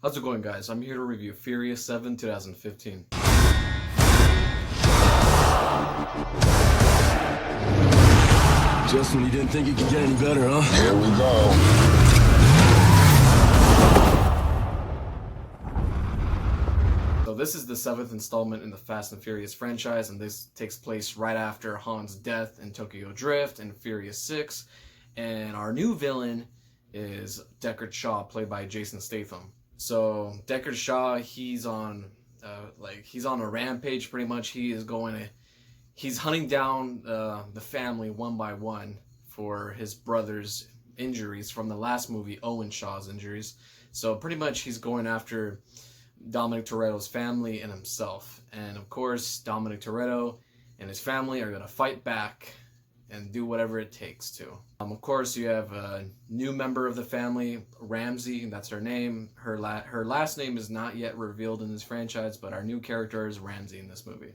How's it going, guys? I'm here to review Furious 7 2015. Justin, you didn't think it could get any better, huh? Here we go. So this is the 7th installment in the Fast and Furious franchise, and this takes place right after Han's death in Tokyo Drift and Furious 6. And our new villain is Deckard Shaw, played by Jason Statham. So Deckard Shaw, he's on a rampage pretty much. He's hunting down the family one by one for his brother's injuries from the last movie, Owen Shaw's injuries. So pretty much he's going after Dominic Toretto's family and himself. And of course, Dominic Toretto and his family are going to fight back and do whatever it takes to. Of course, you have a new member of the family, Ramsey, that's her name. Her last name is not yet revealed in this franchise, but our new character is Ramsey in this movie.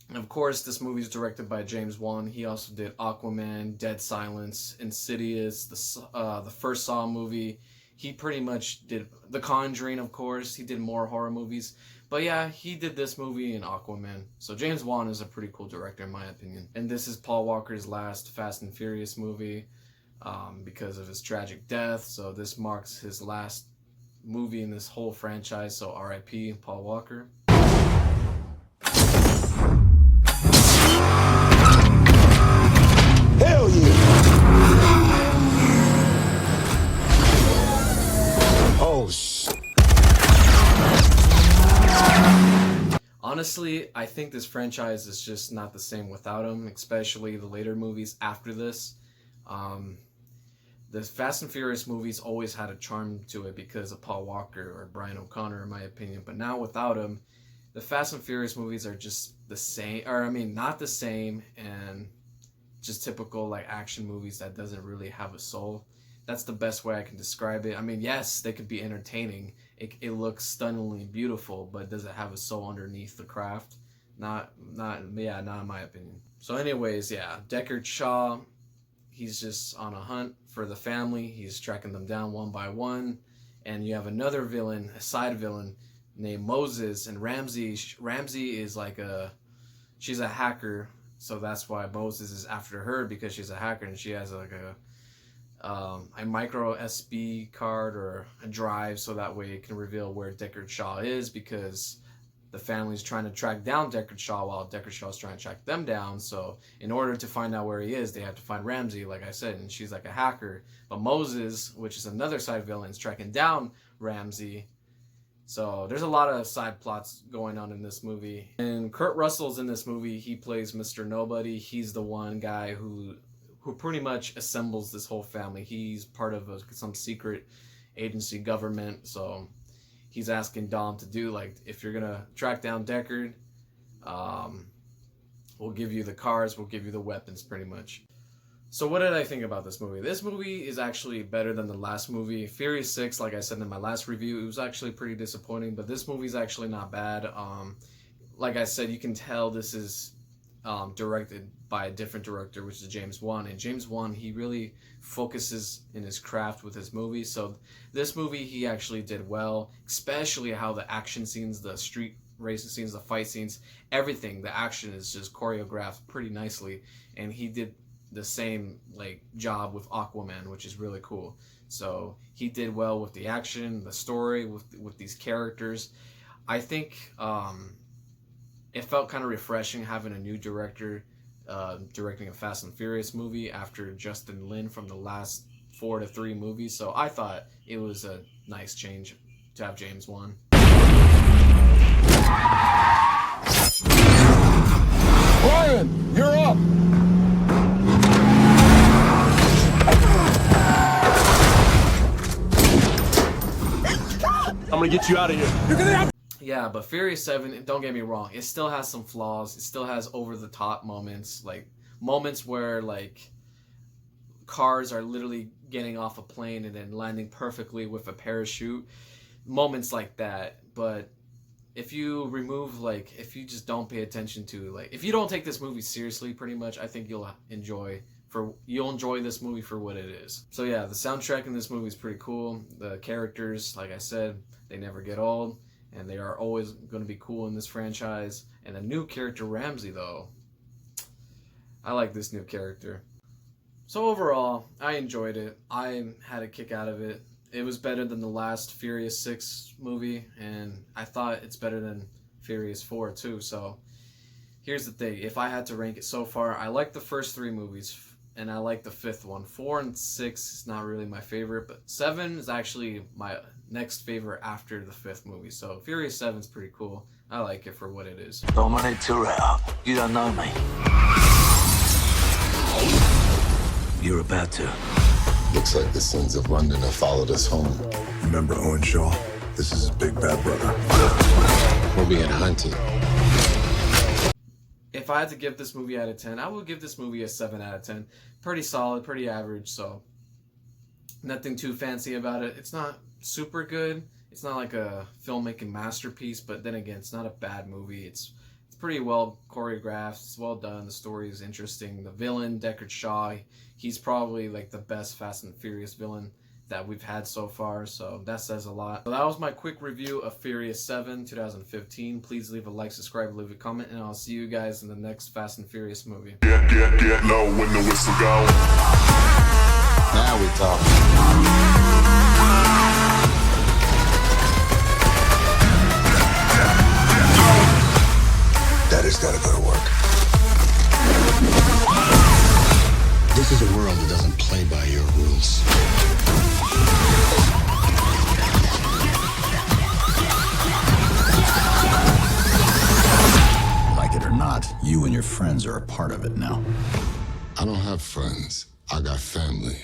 And of course, this movie is directed by James Wan. He also did Aquaman, Dead Silence, Insidious, the first Saw movie. He pretty much did The Conjuring, of course. He did more horror movies. But yeah, he did this movie in Aquaman. So James Wan is a pretty cool director in my opinion. And this is Paul Walker's last Fast and Furious movie because of his tragic death. So this marks his last movie in this whole franchise. So R.I.P. Paul Walker. Hell yeah! Oh, Honestly, I think this franchise is just not the same without him, especially the later movies after this. The Fast and Furious movies always had a charm to it because of Paul Walker or Brian O'Connor, in my opinion. But now without him, the Fast and Furious movies are just the same, not the same, and just typical like action movies that doesn't really have a soul. That's the best way I can describe it. I mean, yes, they could be entertaining. It looks stunningly beautiful, but does it have a soul underneath the craft? Not in my opinion. So anyways, yeah, Deckard Shaw, he's just on a hunt for the family. He's tracking them down one by one. And you have another villain, a side villain, named Moses. And Ramsey is she's a hacker. So that's why Moses is after her, because she's a hacker and she has like a micro SD card or a drive, so that way it can reveal where Deckard Shaw is, because the family's trying to track down Deckard Shaw while Deckard Shaw's trying to track them down. So in order to find out where he is, they have to find Ramsey, like I said, and she's like a hacker. But Moses, which is another side villain, is tracking down Ramsey. So there's a lot of side plots going on in this movie. And Kurt Russell's in this movie. He plays Mr. Nobody. He's the one guy who pretty much assembles this whole family. He's part of some secret agency government. So he's asking Dom to do, like, if you're gonna track down Deckard, we'll give you the cars, we'll give you the weapons, pretty much. So what did I think about this movie? This movie is actually better than the last movie. Furious 6, like I said in my last review, it was actually pretty disappointing, but this movie's actually not bad. Like I said, you can tell this is directed by a different director, which is James Wan. And James Wan, he really focuses in his craft with his movies. So this movie, he actually did well, especially how the action scenes, the street racing scenes, the fight scenes, everything, the action is just choreographed pretty nicely. And he did the same like job with Aquaman, which is really cool. So he did well with the action, the story, with these characters. I think it felt kind of refreshing having a new director directing a Fast and Furious movie after Justin Lin from the last 4 to 3 movies. So I thought it was a nice change to have James Wan. Brian, you're up. I'm gonna get you out of here. Yeah, but Furious 7, don't get me wrong, it still has some flaws. It still has over-the-top moments, like moments where like cars are literally getting off a plane and then landing perfectly with a parachute. Moments like that. But if you remove, like, if you just don't pay attention to, like, if you don't take this movie seriously, pretty much, I think you'll enjoy you'll enjoy this movie for what it is. So yeah, the soundtrack in this movie is pretty cool. The characters, like I said, they never get old, and they are always going to be cool in this franchise. And the new character Ramsey, though, I like this new character. So overall, I enjoyed it. I had a kick out of it. It was better than the last Furious 6 movie, and I thought it's better than Furious 4 too. So here's the thing. If I had to rank it so far, I like the first 3 movies, and I like the 5th one. 4 and 6 is not really my favorite, but 7 is actually my next favorite after the 5th movie. So Furious 7 is pretty cool. I like it for what it is. Dominic Toretto, you don't know me. You're about to. Looks like the sins of London have followed us home. Remember Owen Shaw? This is his big bad brother. We're being hunted. If I had to give this movie out of 10, I would give this movie a 7 out of 10. Pretty solid, pretty average, so nothing too fancy about it. It's not super good. It's not like a filmmaking masterpiece, but then again, it's not a bad movie. It's pretty well choreographed. It's well done. The story is interesting. The villain, Deckard Shaw, he's probably like the best Fast and Furious villain that we've had so far, so that says a lot. So that was my quick review of Furious 7 2015. Please leave a like, subscribe, leave a comment, and I'll see you guys in the next Fast and Furious movie. Get low when the whistle go. Now we talk. Daddy's gotta go to work. This is a world that doesn't play by your rules. Like it or not, you and your friends are a part of it now. I don't have friends. I got family.